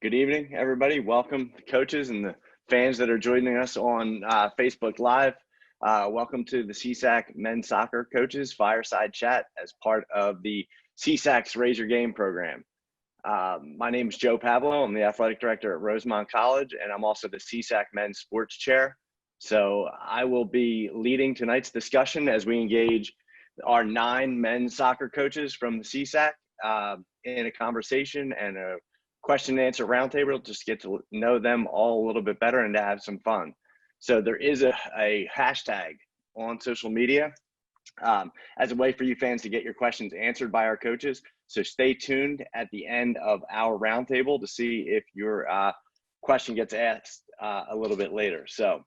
Good evening, everybody. Welcome, coaches and the fans that are joining us on Facebook Live. Welcome to the CSAC Men's Soccer Coaches Fireside Chat as part of the CSAC's Raise Your Game program. My name is Joe Pavlo. I'm the athletic director at Rosemont College, and I'm also the CSAC Men's Sports Chair. So I will be leading tonight's discussion as we engage our 9 men's soccer coaches from the CSAC in a conversation and a question and answer roundtable, just get to know them all a little bit better and to have some fun. So there is a hashtag on social media as a way for you fans to get your questions answered by our coaches. So stay tuned at the end of our roundtable to see if your question gets asked a little bit later. So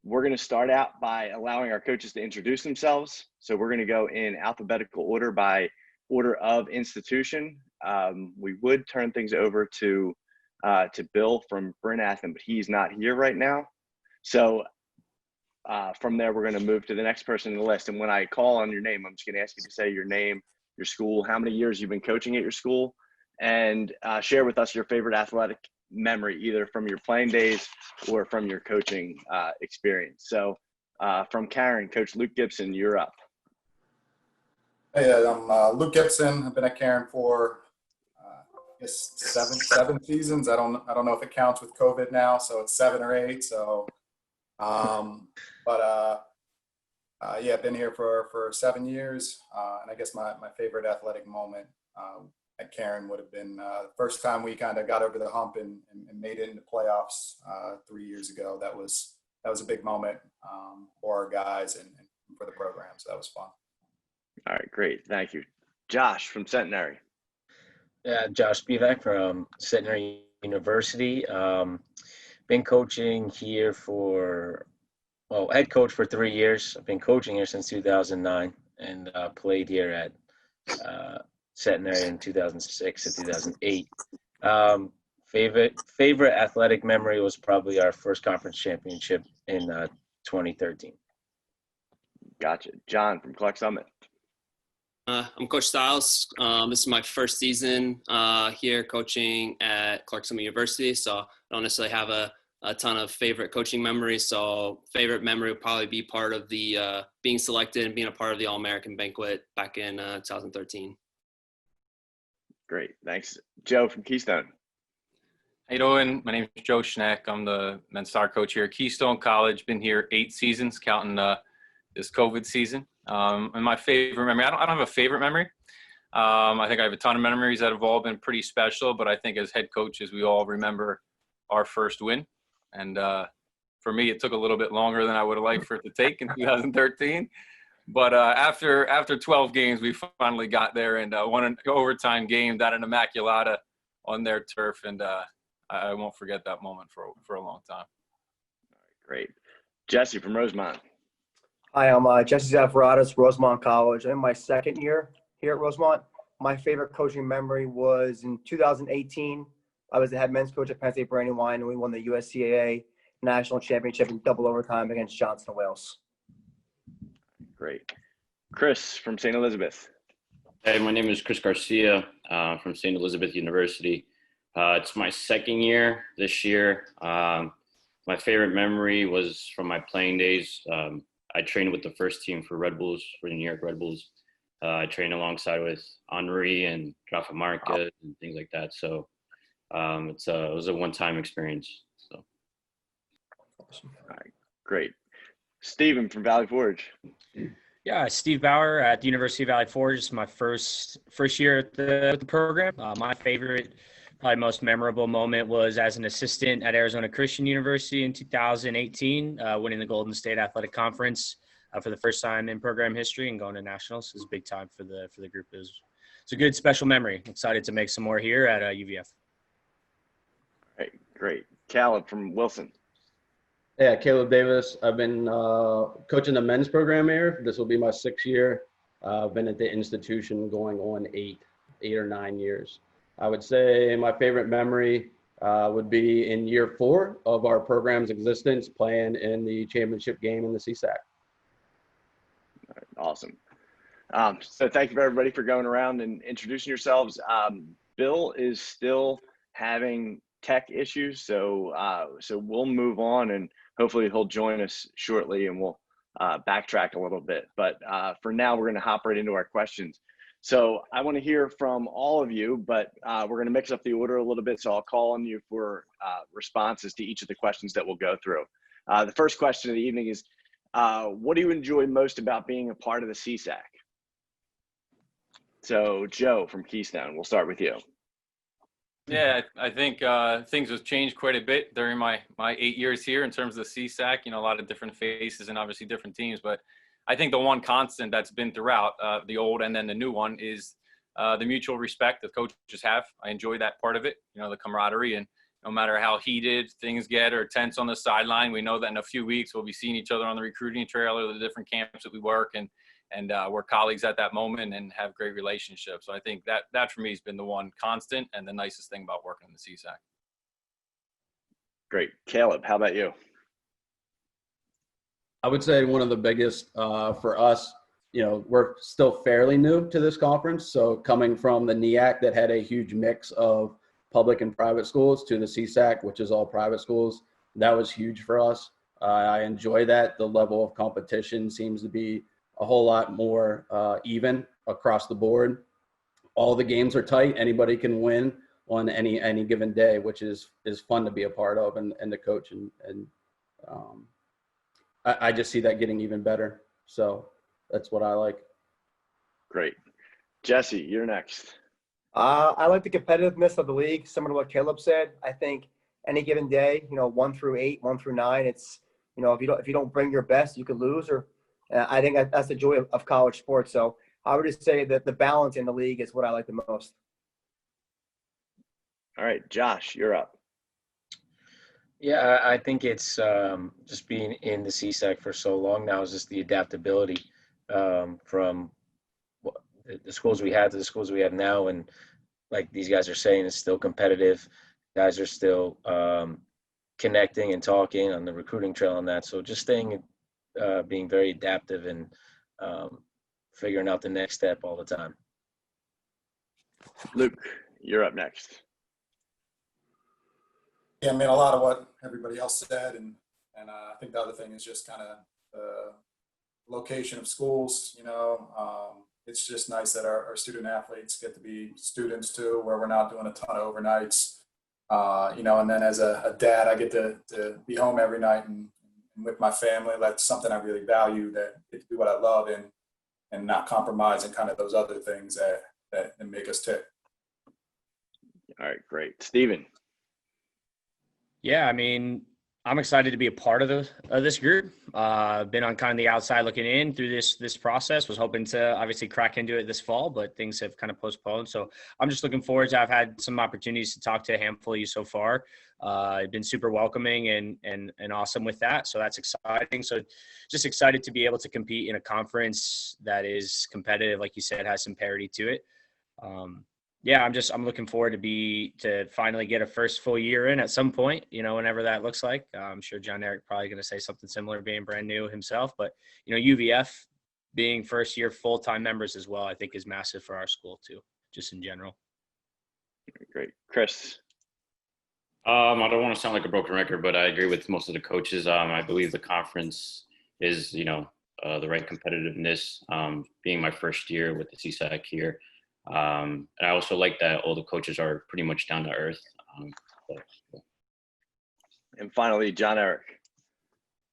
we're going to start out by allowing our coaches to introduce themselves. So we're going to go in alphabetical order by order of institution. We would turn things over to Bill from Bryn Athyn, but he's not here right now. So from there, we're going to move to the next person in the list. And when I call on your name, I'm just going to ask you to say your name, your school, how many years you've been coaching at your school, and share with us your favorite athletic memory, either from your playing days or from your coaching experience. So from Karen, Coach Luke Gibson, you're up. Hey, I'm Luke Gibson. I've been at Karen for I guess seven seasons. I don't know if it counts with COVID now, so it's 7 or 8. So, yeah, I've been here for 7 years, and I guess my favorite athletic moment at Karen would have been the first time we kind of got over the hump and made it into playoffs 3 years ago. That was a big moment for our guys and for the program. So that was fun. All right, great. Thank you. Josh from Centenary. Yeah, Josh Spivak from Centenary University. Been coaching here head coach for 3 years. I've been coaching here since 2009 and played here at Centenary in 2006 and 2008. Favorite athletic memory was probably our first conference championship in 2013. Gotcha. John from Clark Summit. I'm Coach Stiles. This is my first season here coaching at Clark Summit University, so I don't necessarily have a ton of favorite coaching memories. So favorite memory would probably be part of the being selected and being a part of the All-American banquet back in 2013. Great. Thanks. Joe from Keystone. How you doing? My name is Joe Schneck. I'm the men's soccer coach here at Keystone College. Been here 8 seasons, counting this COVID season. And my favorite memory, I don't have a favorite memory. I think I have a ton of memories that have all been pretty special, but I think as head coaches, we all remember our first win. And for me, it took a little bit longer than I would have liked for it to take in 2013. But after 12 games, we finally got there and won an overtime game down in Immaculata on their turf. And I won't forget that moment for a long time. All right, great. Jesse from Rosemont. Hi, I'm Jesse Zafaratis, Rosemont College. I'm in my second year here at Rosemont. My favorite coaching memory was in 2018. I was the head men's coach at Penn State Brandywine, and we won the USCAA National Championship in double overtime against Johnson, Wales. Great. Chris from St. Elizabeth. Hey, my name is Chris Garcia from St. Elizabeth University. It's my second year this year. My favorite memory was from my playing days. I trained with the first team for Red Bulls, for the New York Red Bulls. I trained alongside with Henri and Rafa Marquez and things like that. So it was a one-time experience. So. Awesome. All right, great. Steven from Valley Forge. Yeah, Steve Bauer at the University of Valley Forge. It's my first year at the program. My favorite, probably most memorable moment was as an assistant at Arizona Christian University in 2018, winning the Golden State Athletic Conference for the first time in program history and going to nationals. It was a big time for the group. It's a good special memory. Excited to make some more here at UVF. All right, great. Caleb from Wilson. Yeah, Caleb Davis. I've been coaching the men's program here. This will be my 6th year. I've been at the institution going on 8 or 9 years. I would say my favorite memory would be in year 4 of our program's existence, playing in the championship game in the CSAC. All right, awesome. So thank you everybody for going around and introducing yourselves. Bill is still having tech issues, so we'll move on, and hopefully he'll join us shortly, and we'll backtrack a little bit. But for now, we're going to hop right into our questions. So I want to hear from all of you, but we're going to mix up the order a little bit. So I'll call on you for responses to each of the questions that we'll go through. The first question of the evening is, what do you enjoy most about being a part of the CSAC? So Joe from Keystone, we'll start with you. Yeah, I think things have changed quite a bit during my 8 years here in terms of the CSAC. You know, a lot of different faces and obviously different teams. But I think the one constant that's been throughout the old and then the new one is the mutual respect that coaches have. I enjoy that part of it, you know, the camaraderie. And no matter how heated things get or tense on the sideline, we know that in a few weeks we'll be seeing each other on the recruiting trail or the different camps that we work, and we're colleagues at that moment and have great relationships. So I think that for me has been the one constant and the nicest thing about working in the CSAC. Great. Caleb, how about you? I would say one of the biggest for us, you know, we're still fairly new to this conference. So coming from the NEAC that had a huge mix of public and private schools to the CSAC, which is all private schools, that was huge for us. I enjoy that. The level of competition seems to be a whole lot more even across the board. All the games are tight. Anybody can win on any given day, which is fun to be a part of and to coach. And I just see that getting even better. So that's what I like. Great. Jesse, you're next. I like the competitiveness of the league, similar to what Caleb said. I think any given day, you know, 1 through 8, 1 through 9, it's, you know, if you don't bring your best, you could lose. Or I think that's the joy of college sports. So I would just say that the balance in the league is what I like the most. All right, Josh, you're up. Yeah, I think it's just being in the CSAC for so long now is just the adaptability from the schools we had to the schools we have now. And like these guys are saying, it's still competitive. Guys are still connecting and talking on the recruiting trail on that. So just staying, being very adaptive and figuring out the next step all the time. Luke, you're up next. Yeah, I mean, a lot of what everybody else said, and I think the other thing is just kind of the location of schools. You know, it's just nice that our student athletes get to be students too, where we're not doing a ton of overnights. You know, and then as a dad, I get to be home every night and with my family. That's something I really value, that I get to do what I love and not compromise and kind of those other things that make us tick. All right, great. Steven. Yeah, I mean, I'm excited to be a part of this group. Been on kind of the outside looking in through this process. Was hoping to obviously crack into it this fall, but things have kind of postponed. So I'm just looking forward to. I've had some opportunities to talk to a handful of you so far. Been super welcoming and awesome with that. So that's exciting. So just excited to be able to compete in a conference that is competitive, like you said, has some parity to it. Yeah, I'm looking forward to finally get a first full year in at some point, you know, whenever that looks like. I'm sure John Eric probably going to say something similar, being brand new himself, but you know, UVF being first year full-time members as well, I think is massive for our school too, just in general. Great. Chris. I don't want to sound like a broken record, but I agree with most of the coaches. I believe the conference is, you know, the right competitiveness, being my first year with the CSAC here. And I also like that all the coaches are pretty much down to earth. And finally, John Eric.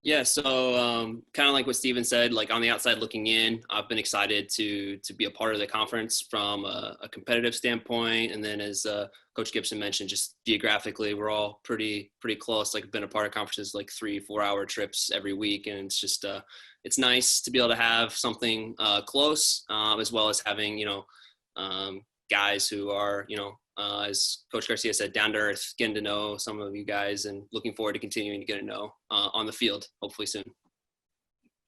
Yeah, so kind of like what Steven said, like on the outside looking in, I've been excited to be a part of the conference from a competitive standpoint. And then as Coach Gibson mentioned, just geographically, we're all pretty close. Like, I've been a part of conferences like 3-4 hour trips every week. And it's just, it's nice to be able to have something close, as well as having, you know, guys who are, you know, as Coach Garcia said, down to earth, getting to know some of you guys and looking forward to continuing to get to know on the field, hopefully soon.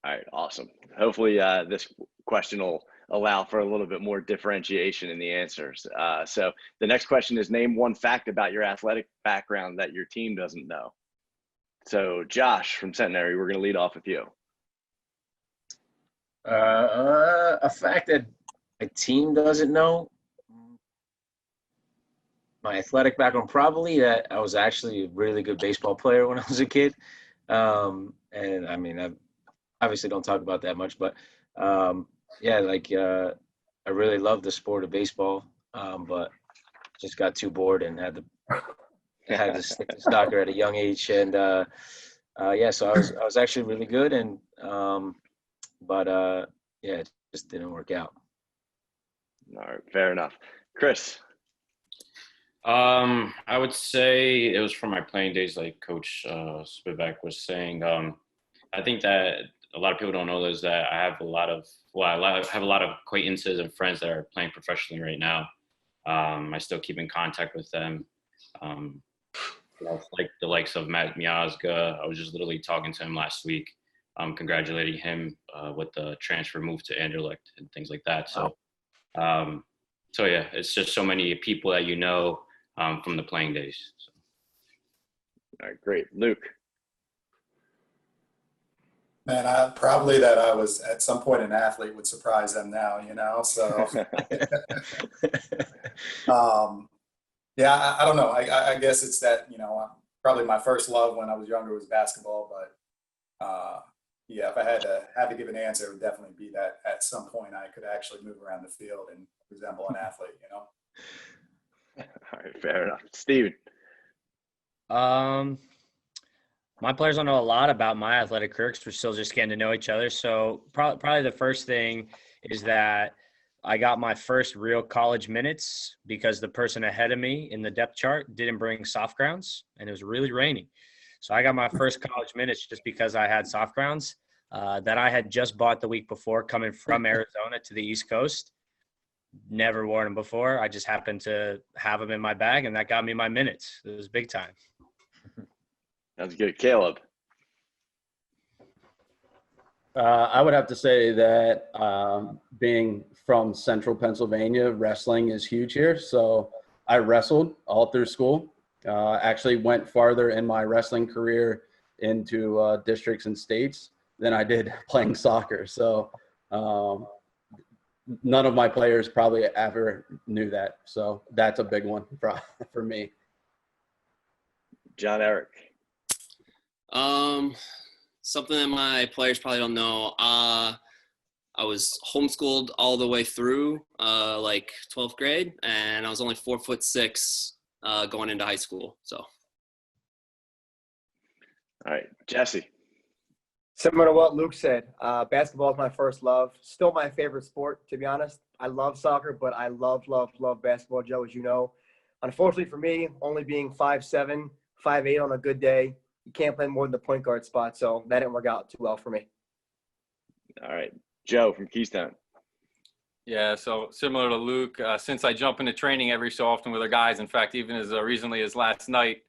All right, awesome. Hopefully this question will allow for a little bit more differentiation in the answers. So the next question is, name one fact about your athletic background that your team doesn't know. So Josh from Centenary, we're going to lead off with you. A fact that a team doesn't know. my athletic background, probably that I was actually a really good baseball player when I was a kid. And I mean, I obviously don't talk about that much, but yeah, like I really love the sport of baseball, but just got too bored and had to stick to soccer at a young age. And yeah, so I was actually really good, and but yeah, it just didn't work out. All right, fair enough. Chris. I would say it was from my playing days, like Coach Spivak was saying. I think that a lot of people don't know is that I have I have a lot of acquaintances and friends that are playing professionally right now. I still keep in contact with them. Like the likes of Matt Miazga. I was just literally talking to him last week, congratulating him with the transfer move to Anderlecht and things like that. So, so yeah, it's just so many people that you know from the playing days. So. All right, great. Luke. Man, probably that I was at some point an athlete would surprise them now, you know? So, yeah, I don't know. I guess it's that, you know, probably my first love when I was younger was basketball, but yeah, if I had to give an answer, it would definitely be that at some point I could actually move around the field and resemble an athlete, you know? All right, fair enough. Steven. My players don't know a lot about my athletic career because we're still just getting to know each other. So probably the first thing is that I got my first real college minutes because the person ahead of me in the depth chart didn't bring soft grounds, and it was really rainy. So I got my first college minutes just because I had soft grounds that I had just bought the week before coming from Arizona to the East Coast. Never worn them before. I just happened to have them in my bag, and that got me my minutes. It was big time. That's good. Caleb. I would have to say that being from central Pennsylvania, wrestling is huge here. So I wrestled all through school. Actually went farther in my wrestling career into districts and states than I did playing soccer. So none of my players probably ever knew that. So that's a big one for me. John Eric. Something that my players probably don't know. I was homeschooled all the way through like 12th grade, and I was only 4'6" going into high school. So. All right, Jesse. Similar to what Luke said, basketball is my first love. Still my favorite sport, to be honest. I love soccer, but I love basketball, Joe, as you know. Unfortunately for me, only being 5'7", 5'8" on a good day, you can't play more than the point guard spot, so that didn't work out too well for me. All right, Joe from Keystone. Yeah, so similar to Luke, since I jump into training every so often with our guys, in fact, even as recently as last night,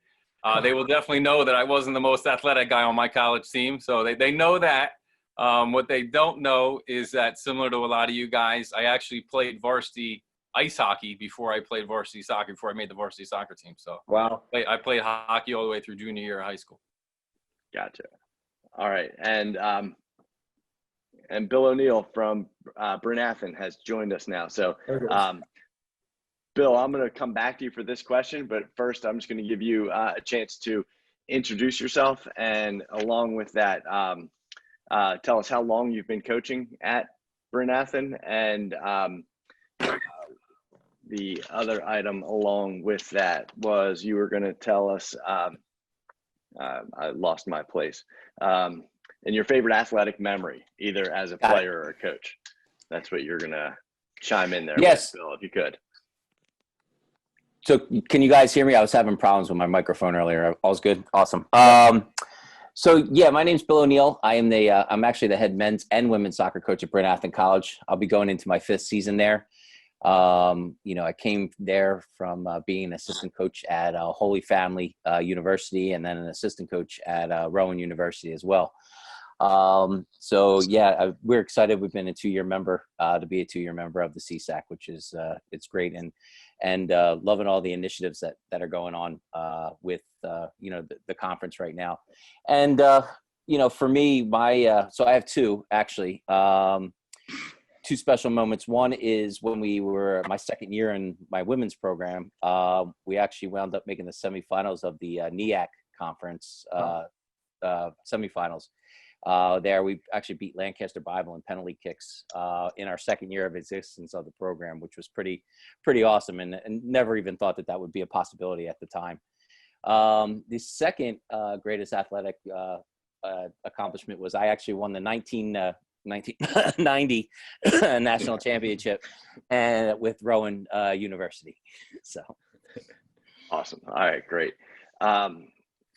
they will definitely know that I wasn't the most athletic guy on my college team. So they know that. What they don't know is that, similar to a lot of you guys, I actually played varsity ice hockey before I played varsity soccer, before I made the varsity soccer team. So wow, I played hockey all the way through junior year of high school. Gotcha. All right, and Bill O'Neill from Bryn Athyn has joined us now. So, Bill, I'm going to come back to you for this question, but first I'm just going to give you a chance to introduce yourself, and along with that, tell us how long you've been coaching at Bryn Athyn, and the other item along with that was you were going to tell us, I lost my place, and your favorite athletic memory, either as a player or a coach. That's what you're going to chime in there Yes. with, Bill, if you could. So can you guys hear me? I was having problems with my microphone earlier. All's good? Awesome. So yeah, my name's Bill O'Neill. I am I'm actually the head men's and women's soccer coach at Bryn Athyn College. I'll be going into my 5th season there. I came there from being an assistant coach at Holy Family University, and then an assistant coach at Rowan University as well. So yeah, we're excited. We've been a 2-year member, to be a 2-year member of the CSAC, which is, it's great. And loving all the initiatives that are going on, with, the conference right now. And, for me, so I have 2 actually, 2 two special moments. One is when we were my second year in my women's program. We actually wound up making the semifinals of the NEAC conference semifinals. There, we actually beat Lancaster Bible in penalty kicks in our second year of existence of the program, which was pretty awesome, and never even thought that would be a possibility at the time. The second greatest athletic accomplishment was I actually won the 1990 national championship and with Rowan University. So awesome. All right, great.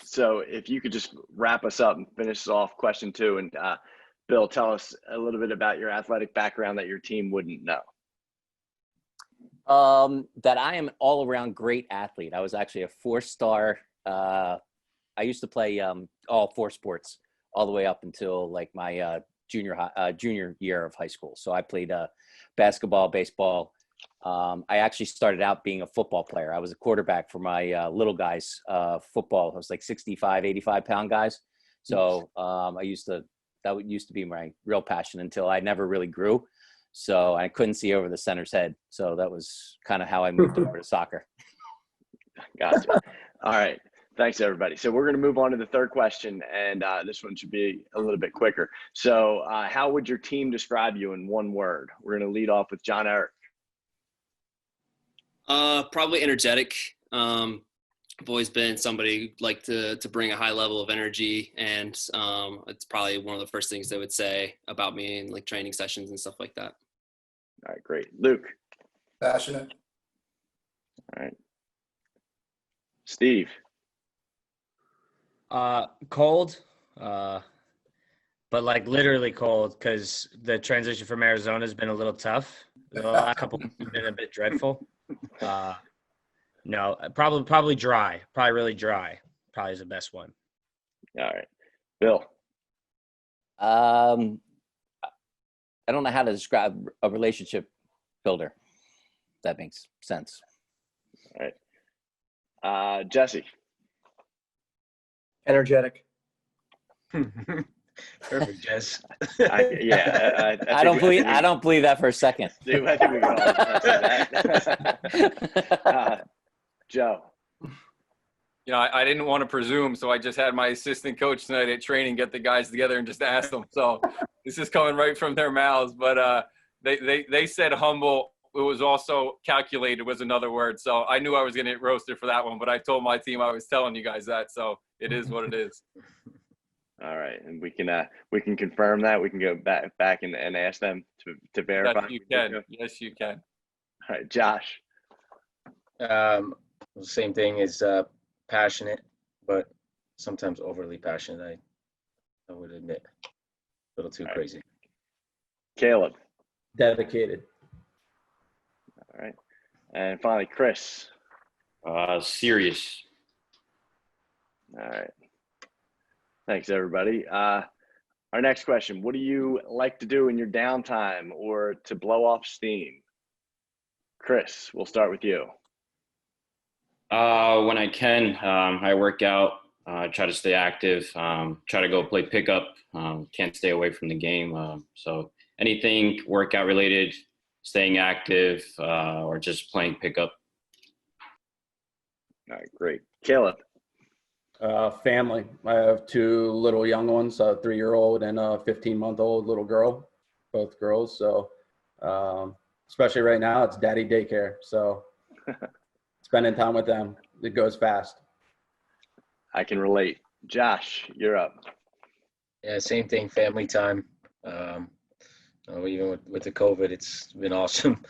So if you could just wrap us up and finish us off question 2, and Bill, tell us a little bit about your athletic background that your team wouldn't know. That I am an all-around great athlete. I was actually a 4-star. I used to play all 4 sports all the way up until like my junior year of high school. So I played basketball, baseball. I actually started out being a football player. I was a quarterback for my little guys football. I was like 65, 85 pound guys. So that used to be my real passion until I never really grew. So I couldn't see over the center's head. So that was kind of how I moved over to soccer. Gotcha. All right. Thanks, everybody. So we're going to move on to the third question, and this one should be a little bit quicker. So how would your team describe you in one word? We're going to lead off with John Eric. Probably energetic. I've always been somebody like to bring a high level of energy, and it's probably one of the first things they would say about me in like training sessions and stuff like that. All right, great. Luke. Passionate. All right. Steve. Cold, but like literally cold, because the transition from Arizona has been a little tough. The last couple have been a bit dreadful. No, probably dry. Probably really dry. Probably is the best one. All right. Bill. I don't know how to describe a relationship builder. If that makes sense. All right. Jesse. Energetic. Perfect, Jess. I don't believe that for a second. Dude, I think we can all that. Joe. You know, I didn't want to presume, so I just had my assistant coach tonight at training get the guys together and just ask them. So this is coming right from their mouths. But they said humble. It was also calculated was another word. So I knew I was going to get roasted for that one. But I told my team I was telling you guys that. So it is what it is. All right, and we can confirm that. We can go back and ask them to verify. Yes, you can. Yes, you can. All right, Josh. Same thing as passionate, but sometimes overly passionate. I would admit, a little too crazy. Caleb. Dedicated. All right, and finally, Chris. Serious. All right. Thanks, everybody. Our next question, what do you like to do in your downtime or to blow off steam? Chris, we'll start with you. When I can, I work out, try to stay active, try to go play pickup, can't stay away from the game. So anything workout related, staying active, or just playing pickup. All right, great. Caleb. Family. I have 2 little young ones, a 3-year-old and a 15-month-old little girl, both girls. So especially right now, it's daddy daycare. So spending time with them, it goes fast. I can relate. Josh, you're up. Yeah, same thing, family time. Even with the COVID, it's been awesome.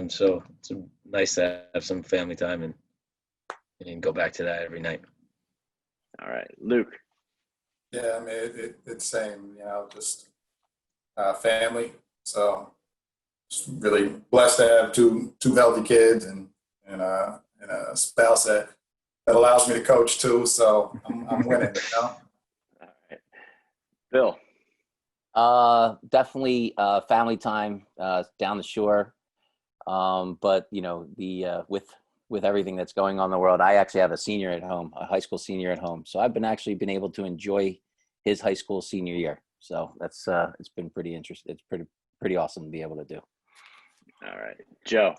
So it's nice to have some family time and go back to that every night. All right, Luke. Yeah, I mean, it's same, you know, just family. So just really blessed to have two healthy kids and a spouse that allows me to coach too. So I'm winning, you know? All right. Bill. Definitely family time down the shore. But you know, with everything that's going on in the world, I actually have a senior at home, a high school senior at home. So I've been able to enjoy his high school senior year. So that's it's been pretty interesting. It's pretty awesome to be able to do. All right, Joe.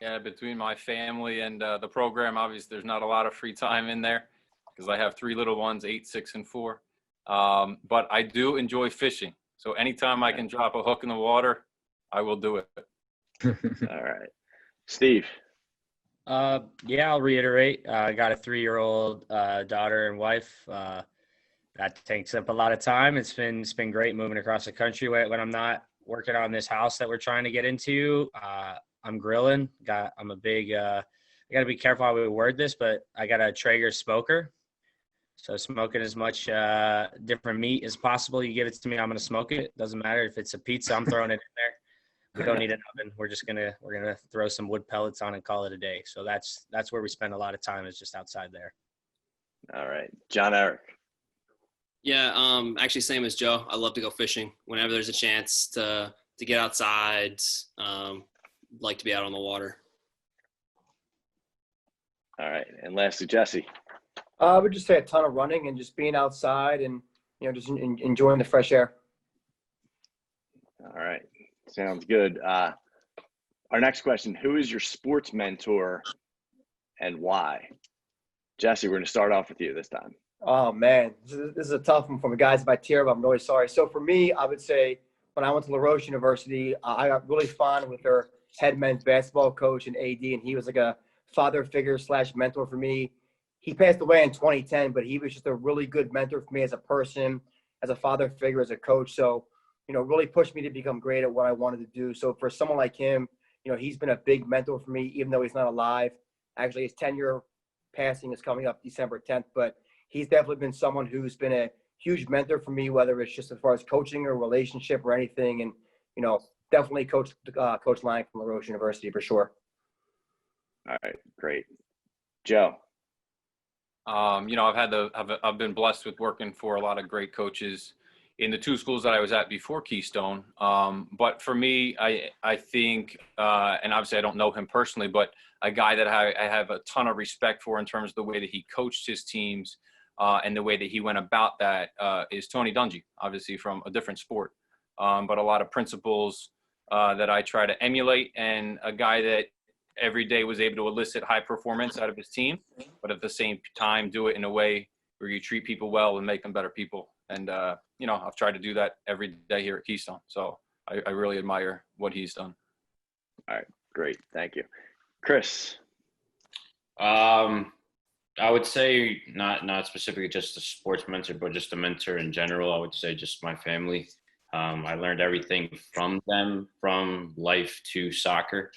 Yeah, between my family and the program, obviously there's not a lot of free time in there because I have 3 little ones, 8, 6, and 4. But I do enjoy fishing. So anytime I can drop a hook in the water, I will do it. All right, Steve. Yeah, I'll reiterate. I got a 3-year-old daughter and wife. That takes up a lot of time. It's been great moving across the country when I'm not working on this house that we're trying to get into. I'm grilling. I'm a big. I got to be careful how we word this, but I got a Traeger smoker. So smoking as much different meat as possible. You give it to me, I'm gonna smoke it. Doesn't matter if it's a pizza, I'm throwing it in there. We don't need an oven. We're gonna throw some wood pellets on and call it a day. So that's where we spend a lot of time, is just outside there. All right, John Eric. Yeah, actually same as Joe. I love to go fishing whenever there's a chance to get outside. Like to be out on the water. All right, and lastly, Jesse. I would just say a ton of running and just being outside and, just enjoying the fresh air. All right, sounds good. Our next question: who is your sports mentor, and why? Jesse, we're going to start off with you this time. Oh man, this is a tough one for the guys in my tier, but I'm really sorry. So for me, I would say when I went to LaRoche University, I got really fond with their head men's basketball coach and AD, and he was like a father figure / mentor for me. He passed away in 2010, but he was just a really good mentor for me as a person, as a father figure, as a coach. So, really pushed me to become great at what I wanted to do. So for someone like him, he's been a big mentor for me, even though he's not alive. Actually, his 10-year passing is coming up December 10th, but he's definitely been someone who's been a huge mentor for me, whether it's just as far as coaching or relationship or anything. And, definitely Coach Lang from LaRoche University for sure. All right, great. Joe. I've been blessed with working for a lot of great coaches in the 2 schools that I was at before Keystone. But for me, I think, and obviously I don't know him personally, but a guy that I have a ton of respect for in terms of the way that he coached his teams and the way that he went about that is Tony Dungy, obviously from a different sport, but a lot of principles that I try to emulate, and a guy that every day was able to elicit high performance out of his team, but at the same time do it in a way where you treat people well and make them better people. And, I've tried to do that every day here at Keystone. So I really admire what he's done. All right, great. Thank you. Chris. I would say not specifically just a sports mentor, but just a mentor in general. I would say just my family. I learned everything from them, from life to soccer.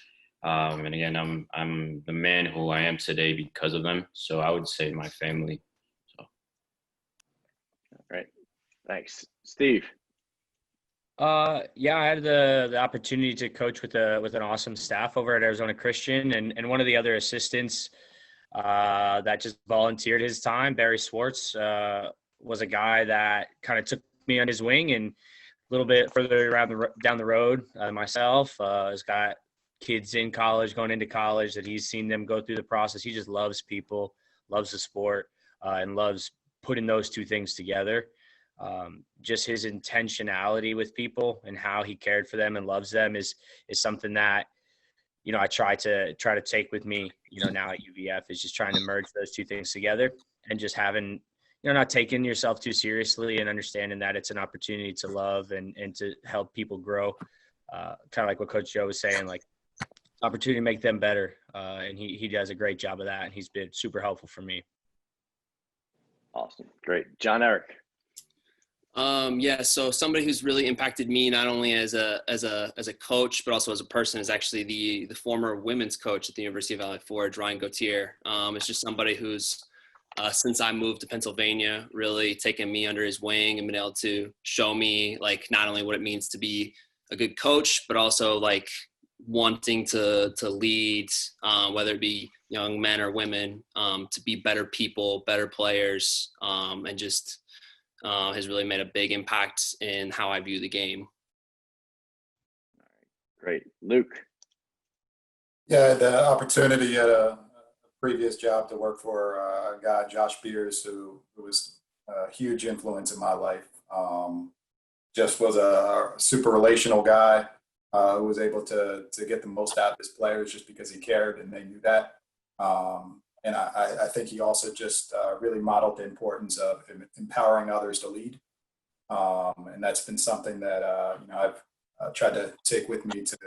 And again, I'm the man who I am today because of them. So I would say my family. So. All right. Thanks. Steve. Yeah, I had the opportunity to coach with an awesome staff over at Arizona Christian, and one of the other assistants that just volunteered his time, Barry Swartz, was a guy that kind of took me on his wing, and a little bit further down the road, myself has got kids in college, going into college, that he's seen them go through the process. He just loves people, loves the sport, and loves putting those 2 things together. Just his intentionality with people and how he cared for them and loves them is something that, I try to take with me, now at UVF, is just trying to merge those 2 things together, and just having, not taking yourself too seriously, and understanding that it's an opportunity to love and to help people grow. Kind of like what Coach Joe was saying, like opportunity to make them better. And he does a great job of that, and he's been super helpful for me. Awesome. Great. John Eric. So somebody who's really impacted me, not only as a coach, but also as a person, is actually the former women's coach at the University of Valley Forge, Ryan Gautier. It's just somebody who's, since I moved to Pennsylvania, really taken me under his wing and been able to show me, like, not only what it means to be a good coach, but also like wanting to lead, whether it be young men or women, to be better people, better players, and just has really made a big impact in how I view the game. Great. Luke. Yeah, I had the opportunity at a previous job to work for a guy, Josh Beers, who was a huge influence in my life. Just was a super relational guy who was able to get the most out of his players just because he cared and they knew that. And I think he also just really modeled the importance of empowering others to lead. And that's been something that I've tried to take with me to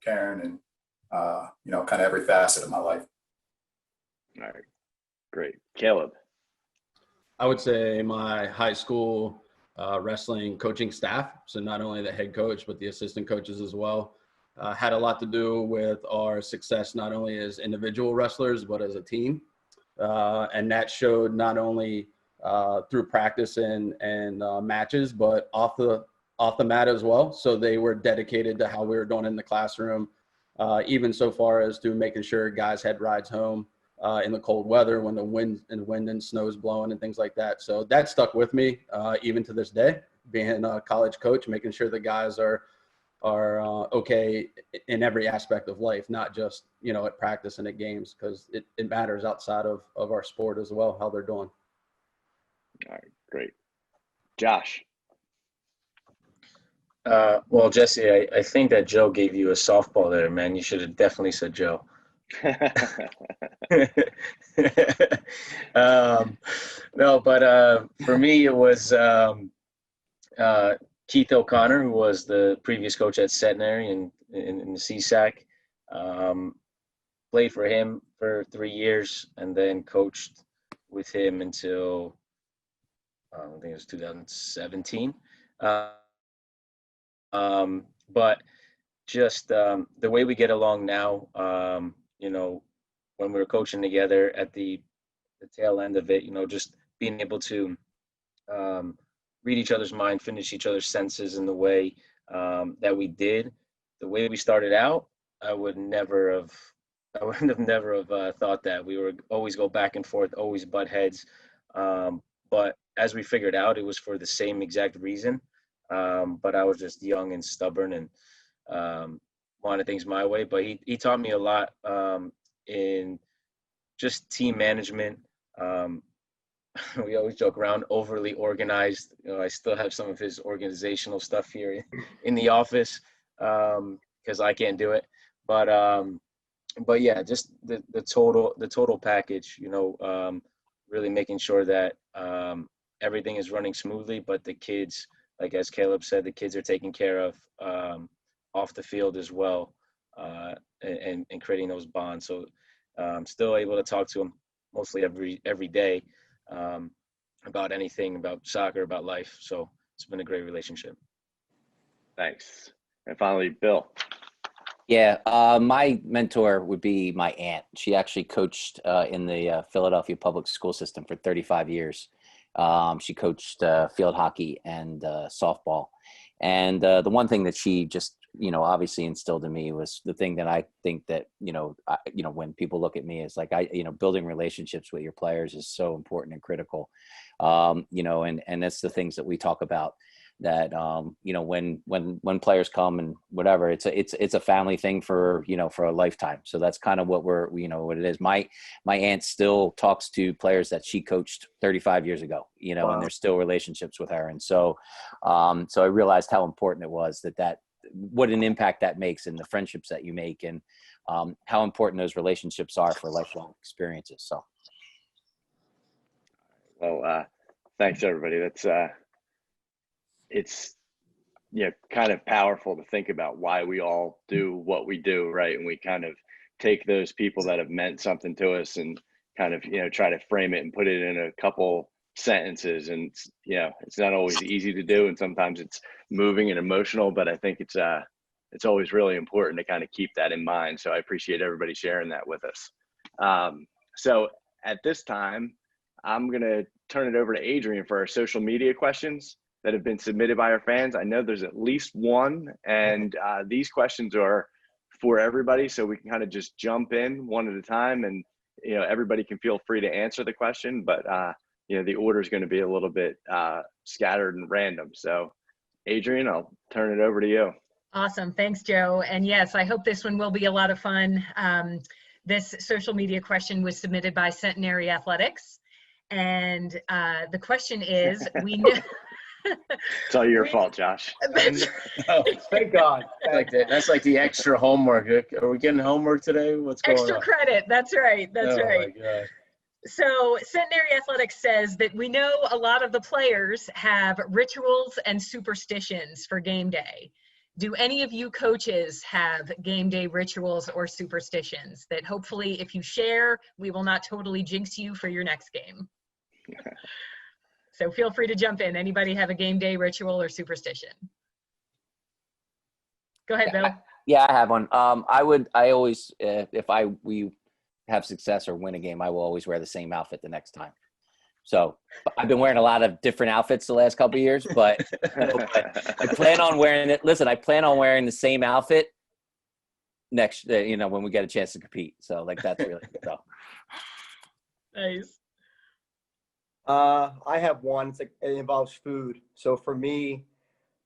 Karen and kind of every facet of my life. All right, great. Caleb. I would say my high school wrestling coaching staff, so not only the head coach, but the assistant coaches as well, had a lot to do with our success, not only as individual wrestlers, but as a team. And that showed not only through practice and matches, but off the mat as well. So they were dedicated to how we were doing in the classroom, even so far as to making sure guys had rides home in the cold weather when the wind and snow is blowing and things like that. So that stuck with me even to this day, being a college coach, making sure the guys are okay in every aspect of life, not just, at practice and at games, because it matters outside of our sport as well, how they're doing. All right, great. Josh. Well, Jesse, I think that Joe gave you a softball there, man. You should have definitely said Joe. No, but for me, it was Keith O'Connor, who was the previous coach at Centenary in the CSAC. Played for him for 3 years and then coached with him until I think it was 2017. But just the way we get along now, when we were coaching together at the tail end of it, just being able to read each other's mind, finish each other's sentences in the way that we did. The way we started out, I would have never have thought that. We would always go back and forth, always butt heads. But as we figured out, it was for the same exact reason. But I was just young and stubborn and wanted things my way. But he taught me a lot in just team management. We always joke around, overly organized. I still have some of his organizational stuff here in the office because I can't do it. But yeah, just the total package. Really making sure that everything is running smoothly, but the kids, like as Caleb said, the kids are taken care of off the field as well, and creating those bonds. So I'm still able to talk to them mostly every day about anything, about soccer, about life. So it's been a great relationship. Thanks. And finally, Bill. Yeah, my mentor would be my aunt. She actually coached in the Philadelphia public school system for 35 years. She coached field hockey and softball. And the one thing that she just, obviously instilled in me was the thing that I think that, when people look at me, is like, building relationships with your players is so important and critical. And that's the things that we talk about, that, when players come and whatever, it's a family thing for a lifetime. So that's kind of what what it is. My aunt still talks to players that she coached 35 years ago, Wow. And there's still relationships with her. And so I realized how important it was that what an impact that makes in the friendships that you make, and how important those relationships are for lifelong experiences. So. Well, thanks everybody. That's, it's kind of powerful to think about why we all do what we do, right? And we kind of take those people that have meant something to us and kind of try to frame it and put it in a couple sentences. And it's not always easy to do, and sometimes it's moving and emotional, but I think it's always really important to kind of keep that in mind. So I appreciate everybody sharing that with us. So at this time, I'm gonna turn it over to Adrian for our social media questions that have been submitted by our fans. I know there's at least one, and these questions are for everybody, so we can kind of just jump in one at a time, and everybody can feel free to answer the question, but the order is going to be a little bit scattered and random. So Adrian, I'll turn it over to you. Awesome. Thanks, Joe. And yes, I hope this one will be a lot of fun. This social media question was submitted by Centenary Athletics. And the question is, we know It's all your fault, Josh. That's Oh, Thank God. like that. That's like the extra homework. Are we getting homework today? What's going extra on? credit. That's right. That's Oh right. my God. So Centenary Athletics says that we know a lot of the players have rituals and superstitions for game day. Do any of you coaches have game day rituals or superstitions that hopefully if you share, we will not totally jinx you for your next game? So feel free to jump in. Anybody have a game day ritual or superstition? Go ahead, Bill. Yeah, I have one. I always, if we have success or win a game, I will always wear the same outfit the next time. So I've been wearing a lot of different outfits the last couple of years, but I plan on wearing it. Listen, I plan on wearing the same outfit next, when we get a chance to compete. So like, that's really good though. Nice. I have one. It involves food. So for me,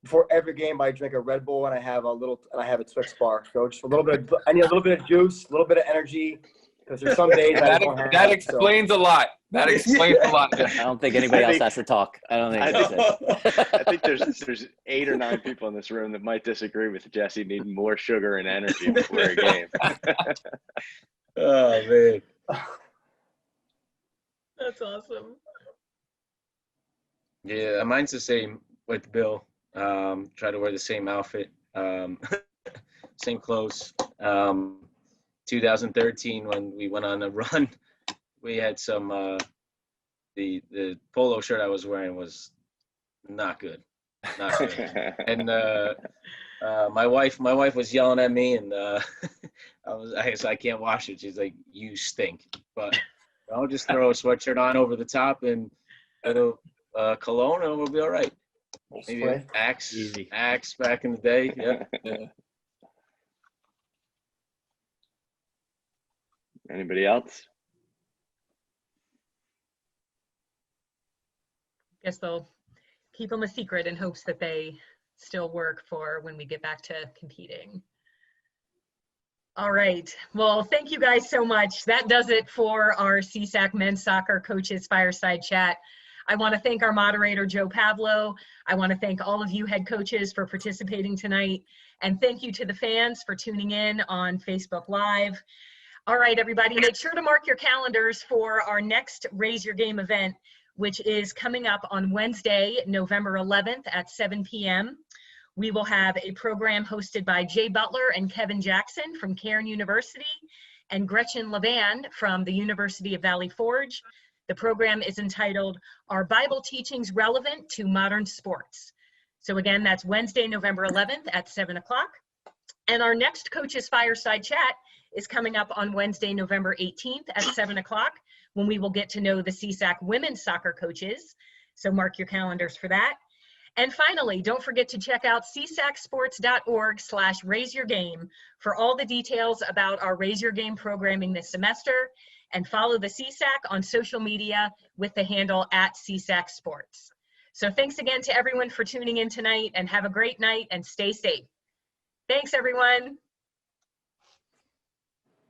before every game, I drink a Red Bull and I have a Twix bar. So just I need a little bit of juice, a little bit of energy, because there's some days I don't have. That explains a lot. That explains a lot. I don't think anybody else has to talk. I don't think. I think there's 8 or 9 people in this room that might disagree with Jesse needing more sugar and energy before a game. Oh man. That's awesome. Yeah, mine's the same with Bill. Try to wear the same outfit, same clothes. 2013 when we went on a run, we had some. The polo shirt I was wearing was not good, not good. And my wife was yelling at me, and I guess I can't wash it. She's like, "You stink," but I'll just throw a sweatshirt on over the top and it'll cologne, and we'll be all right. Maybe Axe back in the day. Yeah. Anybody else? Guess they'll keep them a secret in hopes that they still work for when we get back to competing. All right. Well, thank you guys so much. That does it for our CSAC Men's Soccer Coaches Fireside Chat. I want to thank our moderator, Joe Pavlo. I want to thank all of you head coaches for participating tonight. And thank you to the fans for tuning in on Facebook Live. All right, everybody, make sure to mark your calendars for our next Raise Your Game event, which is coming up on Wednesday, November 11th at 7 p.m. We will have a program hosted by Jay Butler and Kevin Jackson from Cairn University and Gretchen Levan from the University of Valley Forge. The program is entitled, Are Bible Teachings Relevant to Modern Sports? So again, that's Wednesday, November 11th at 7 o'clock. And our next Coaches Fireside Chat is coming up on Wednesday, November 18th at 7 o'clock, when we will get to know the CSAC women's soccer coaches. So mark your calendars for that. And finally, don't forget to check out csacsports.org/raiseyourgame for all the details about our Raise Your Game programming this semester, and follow the CSAC on social media with the handle @CSAC Sports. So thanks again to everyone for tuning in tonight, and have a great night and stay safe. Thanks, everyone.